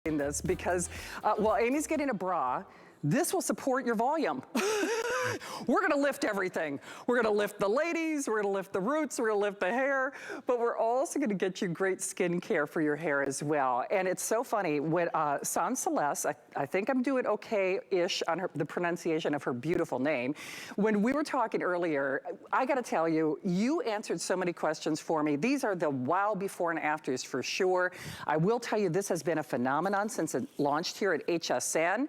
this because while Amy's getting a bra, this will support your volume. We're gonna lift everything. We're gonna lift the ladies, we're gonna lift the roots, we're gonna lift the hair, but we're also gonna get you great skin care for your hair as well. And it's so funny, when Sans Celeste, I think I'm doing okay-ish on the pronunciation of her beautiful name. When we were talking earlier, I gotta tell you, you answered so many questions for me. These are the wow before and afters for sure. I will tell you, this has been a phenomenon since it launched here at HSN.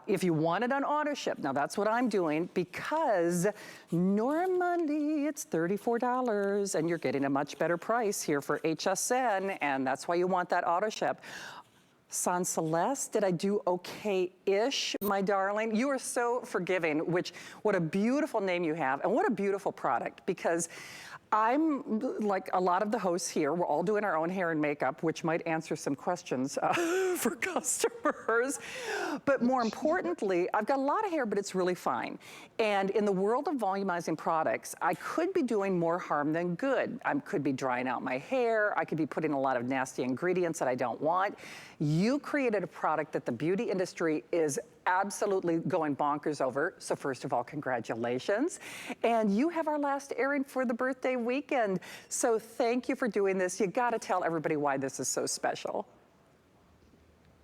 If you want it on auto ship, now that's what I'm doing because normally it's $34 and you're getting a much better price here for HSN, and that's why you want that auto ship. Sans Celeste, did I do okay-ish, my darling? You are so forgiving, which, what a beautiful name you have, and what a beautiful product, because I'm, like a lot of the hosts here, we're all doing our own hair and makeup, which might answer some questions for customers. But more importantly, I've got a lot of hair, but it's really fine. And in the world of volumizing products, I could be doing more harm than good. I could be drying out my hair. I could be putting a lot of nasty ingredients that I don't want. You created a product that the beauty industry is absolutely going bonkers over. So first of all, congratulations. And you have our last airing for the birthday weekend. So thank you for doing this. You gotta tell everybody why this is so special.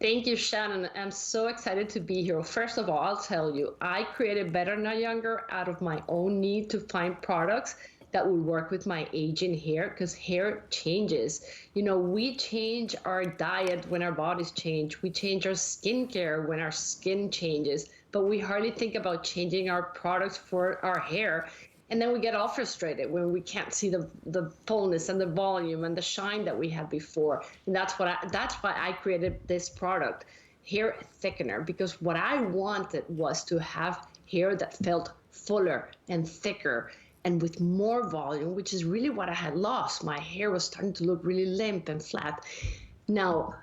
Thank you, Shannon. I'm so excited to be here. First of all, I'll tell you, I created Better Not Younger out of my own need to find products that would work with my aging hair, because hair changes. You know, we change our diet when our bodies change. We change our skincare when our skin changes, but we hardly think about changing our products for our hair. And then we get all frustrated when we can't see the fullness and the volume and the shine that we had before. And that's why I created this product, Hair Thickener, because what I wanted was to have hair that felt fuller and thicker and with more volume, which is really what I had lost. My hair was starting to look really limp and flat. Now,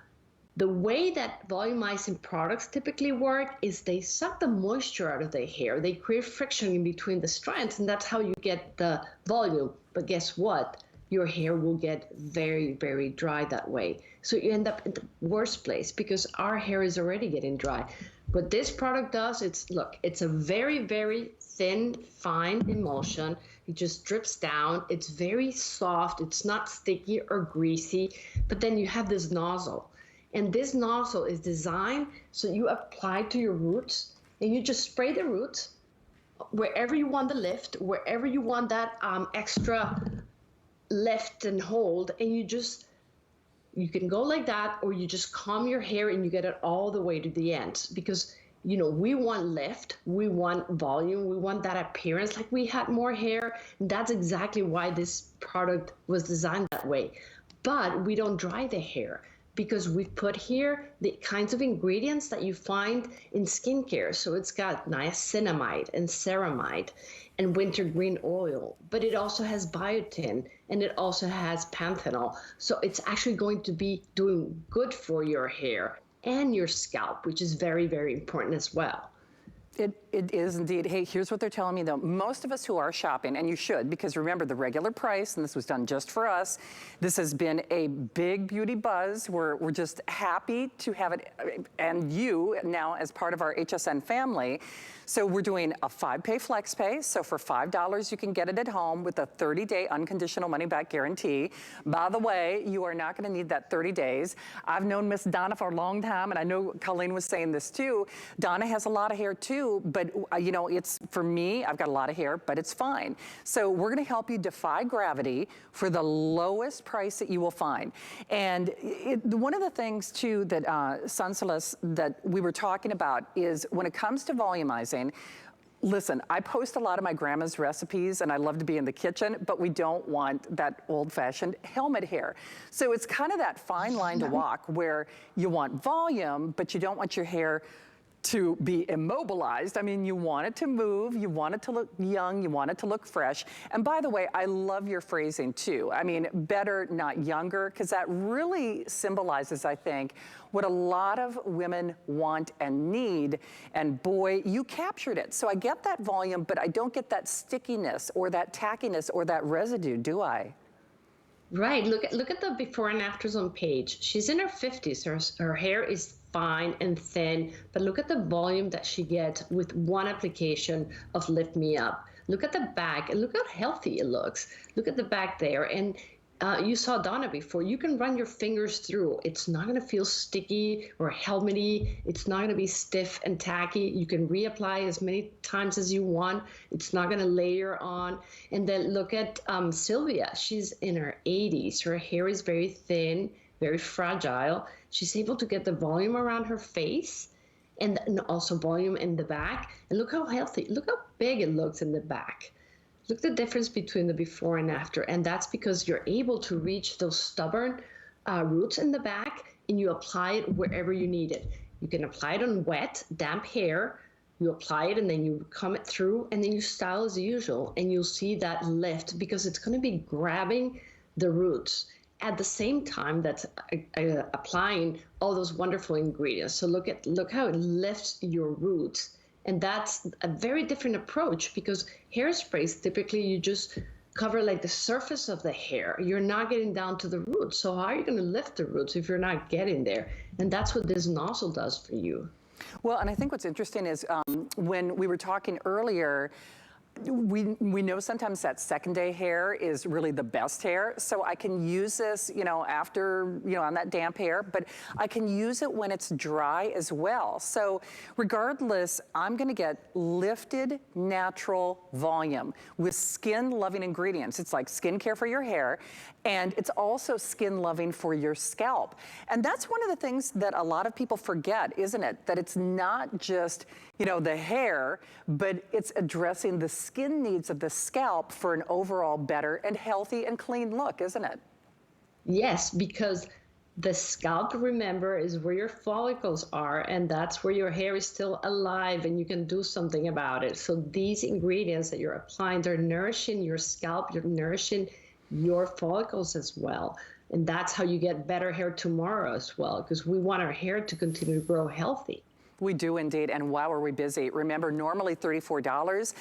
the way that volumizing products typically work is they suck the moisture out of the hair. They create friction in between the strands, and that's how you get the volume. But guess what? Your hair will get very, very dry that way. So you end up in the worst place because our hair is already getting dry. What this product does, it's a very, very thin, fine emulsion. It just drips down. It's very soft. It's not sticky or greasy. But then you have this nozzle. And this nozzle is designed so you apply to your roots and you just spray the roots wherever you want the lift, wherever you want that extra lift and hold, and you can go like that, or you just comb your hair and you get it all the way to the end. Because, you know, we want lift, we want volume, we want that appearance like we had more hair. And that's exactly why this product was designed that way. But we don't dry the hair, because we've put here the kinds of ingredients that you find in skincare. So it's got niacinamide and ceramide and wintergreen oil, but it also has biotin and it also has panthenol. So it's actually going to be doing good for your hair and your scalp, which is very, very important as well. It is indeed. Hey, here's what they're telling me though. Most of us who are shopping, and you should, because remember the regular price, and this was done just for us, this has been a big beauty buzz. We're just happy to have it, and you now as part of our HSN family. So we're doing a 5-pay flex pay. So for $5, you can get it at home with a 30-day unconditional money-back guarantee. By the way, you are not gonna need that 30 days. I've known Miss Donna for a long time, and I know Colleen was saying this too. Donna has a lot of hair too, but you know, it's, for me, I've got a lot of hair, but it's fine. So we're gonna help you defy gravity for the lowest price that you will find. And one of the things too that Sans Celeste that we were talking about is when it comes to volumizing, listen, I post a lot of my grandma's recipes and I love to be in the kitchen, but we don't want that old-fashioned helmet hair. So it's kind of that fine line to walk where you want volume, but you don't want your hair to be immobilized. I mean, you want it to move, you want it to look young, you want it to look fresh. And by the way, I love your phrasing too. I mean, better, not younger, because that really symbolizes, I think, what a lot of women want and need. And boy, you captured it. So I get that volume, but I don't get that stickiness or that tackiness or that residue, do I? Right. Look at the before and afters on page. She's in her 50s. Her hair is fine and thin, but look at the volume that she gets with one application of Lift Me Up. Look at the back and look how healthy it looks. Look at the back there. And you saw Donna before. You can run your fingers through. It's not going to feel sticky or helmety. It's not going to be stiff and tacky. You can reapply as many times as you want. It's not going to layer on. And then look at Sylvia. She's in her 80s. Her hair is very thin, very fragile. She's able to get the volume around her face and also volume in the back. And look how healthy, look how big it looks in the back. Look at the difference between the before and after. And that's because you're able to reach those stubborn roots in the back and you apply it wherever you need it. You can apply it on wet, damp hair. You apply it and then you comb it through and then you style as usual. And you'll see that lift because it's going to be grabbing the roots at the same time that's applying all those wonderful ingredients. So look how it lifts your roots. And that's a very different approach because hairsprays, typically you just cover like the surface of the hair. You're not getting down to the roots. So how are you going to lift the roots if you're not getting there? And that's what this nozzle does for you. Well, and I think what's interesting is when we were talking earlier, we know sometimes that second day hair is really the best hair. So I can use this, after, on that damp hair, but I can use it when it's dry as well. So regardless, I'm gonna get lifted natural volume with skin loving ingredients. It's like skincare for your hair, and it's also skin loving for your scalp. And that's one of the things that a lot of people forget, isn't it? That it's not just, the hair, but it's addressing the skin needs of the scalp for an overall better and healthy and clean look, isn't it? Yes, because the scalp, remember, is where your follicles are, and that's where your hair is still alive and you can do something about it. So these ingredients that you're applying, they're nourishing your scalp, you're nourishing your follicles as well. And that's how you get better hair tomorrow as well, because we want our hair to continue to grow healthy. We do indeed, and wow, are we busy. Remember, normally $34.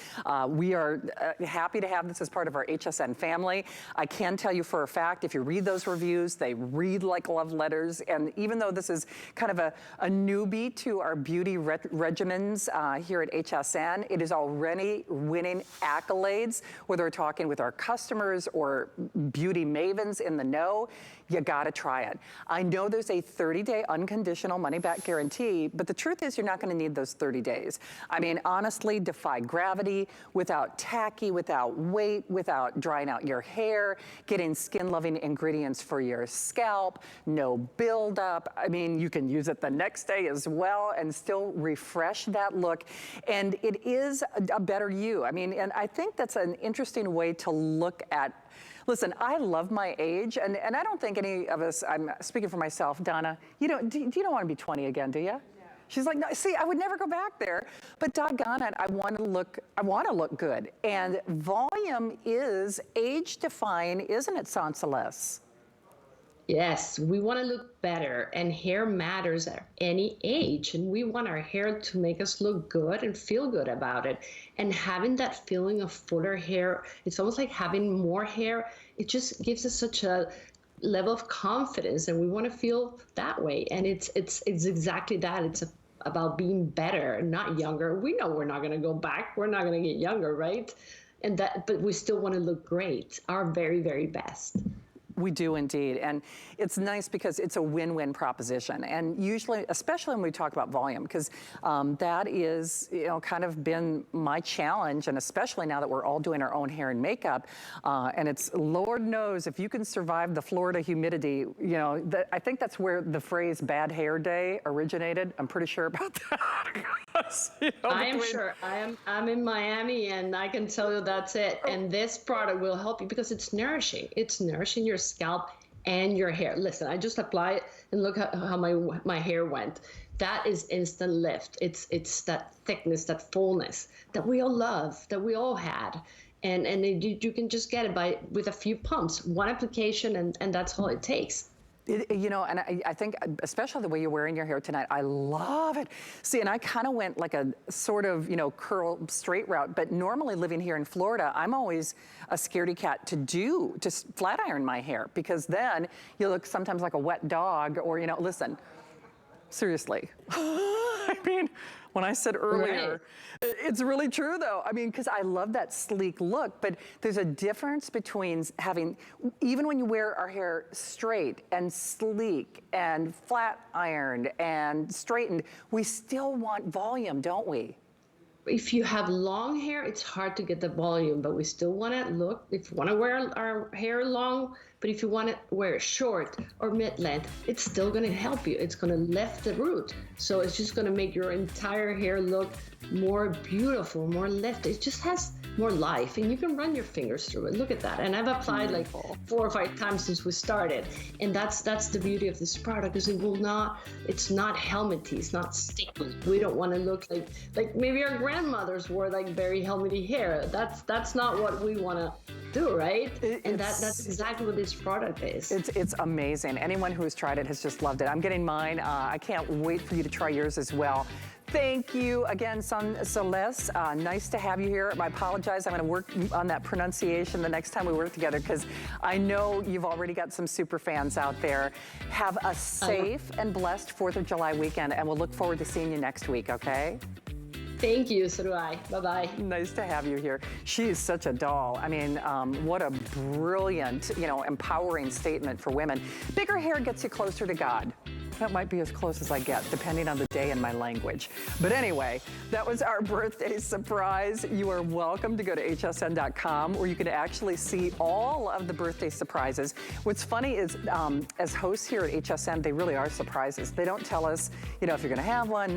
We are happy to have this as part of our HSN family. I can tell you for a fact, if you read those reviews, they read like love letters, and even though this is kind of a newbie to our beauty regimens here at HSN, it is already winning accolades, whether we're talking with our customers or beauty mavens in the know. You gotta try it. I know there's a 30-day unconditional money-back guarantee, but the truth is you're not gonna need those 30 days. I mean, honestly, defy gravity, without tacky, without weight, without drying out your hair, getting skin-loving ingredients for your scalp, no buildup. I mean, you can use it the next day as well and still refresh that look. And it is a better you. I mean, and I think that's an interesting way to look at. Listen, I love my age, and I don't think any of us, I'm speaking for myself, Donna, you don't want to be 20 again, do you? No. She's like, no, see, I would never go back there, but doggone it, I want to look good. And volume is age-defying, isn't it, Sansalés? Yes, we want to look better, and hair matters at any age, and we want our hair to make us look good and feel good about it. And having that feeling of fuller hair, it's almost like having more hair. It just gives us such a level of confidence, and we want to feel that way. And it's exactly that. It's about being better, not younger. We know we're not going to go back. We're not going to get younger, right? But we still want to look great, our very, very best. We do indeed, and it's nice because it's a win-win proposition, and usually, especially when we talk about volume, because that is, kind of been my challenge, and especially now that we're all doing our own hair and makeup, and it's, Lord knows, if you can survive the Florida humidity, I think that's where the phrase "bad hair day" originated. I'm pretty sure about that. I am sure. I'm in Miami, and I can tell you that's it. And this product will help you because it's nourishing. It's nourishing your scalp and your hair. Listen, I just apply it and look at how my hair went. That is instant lift. It's that thickness, that fullness that we all love, that we all had. And you can just get it with a few pumps, one application, and that's all it takes. You know, and I think, especially the way you're wearing your hair tonight, I love it. See, and I kind of went like a sort of, you know, curl straight route, but normally living here in Florida, I'm always a scaredy cat to flat iron my hair, because then you look sometimes like a wet dog, or, you know, listen, seriously. I mean, when I said earlier, it's really true though. I mean, because I love that sleek look, but there's a difference between having, even when you wear our hair straight and sleek and flat ironed and straightened, we still want volume, don't we? If you have long hair, it's hard to get the volume, but we still want to look, if you want to wear our hair long, but if you want to wear it short or mid-length, it's still going to help you. It's going to lift the root. So it's just going to make your entire hair look more beautiful, more lifted. It just has more life, and you can run your fingers through it. Look at that. And I've applied like 4 or 5 times since we started. And that's the beauty of this product, is it's not helmety, it's not sticky. We don't want to look like maybe our grandmothers wore like very helmety hair. That's not what we want to do, right? And that's exactly what this product is. It's amazing. Anyone who has tried it has just loved it. I'm getting mine. I can't wait for you to try yours as well. Thank you again, Celeste. Nice to have you here. I apologize. I'm going to work on that pronunciation the next time we work together, because I know you've already got some super fans out there. Have a safe and blessed 4th of July weekend, and we'll look forward to seeing you next week, okay? Thank you, so do I. Bye-bye. Nice to have you here. She is such a doll. I mean, what a brilliant, you know, empowering statement for women. Bigger hair gets you closer to God. That might be as close as I get, depending on the day and my language. But anyway, that was our birthday surprise. You are welcome to go to hsn.com, where you can actually see all of the birthday surprises. What's funny is, as hosts here at HSN, they really are surprises. They don't tell us, you know, if you're going to have one,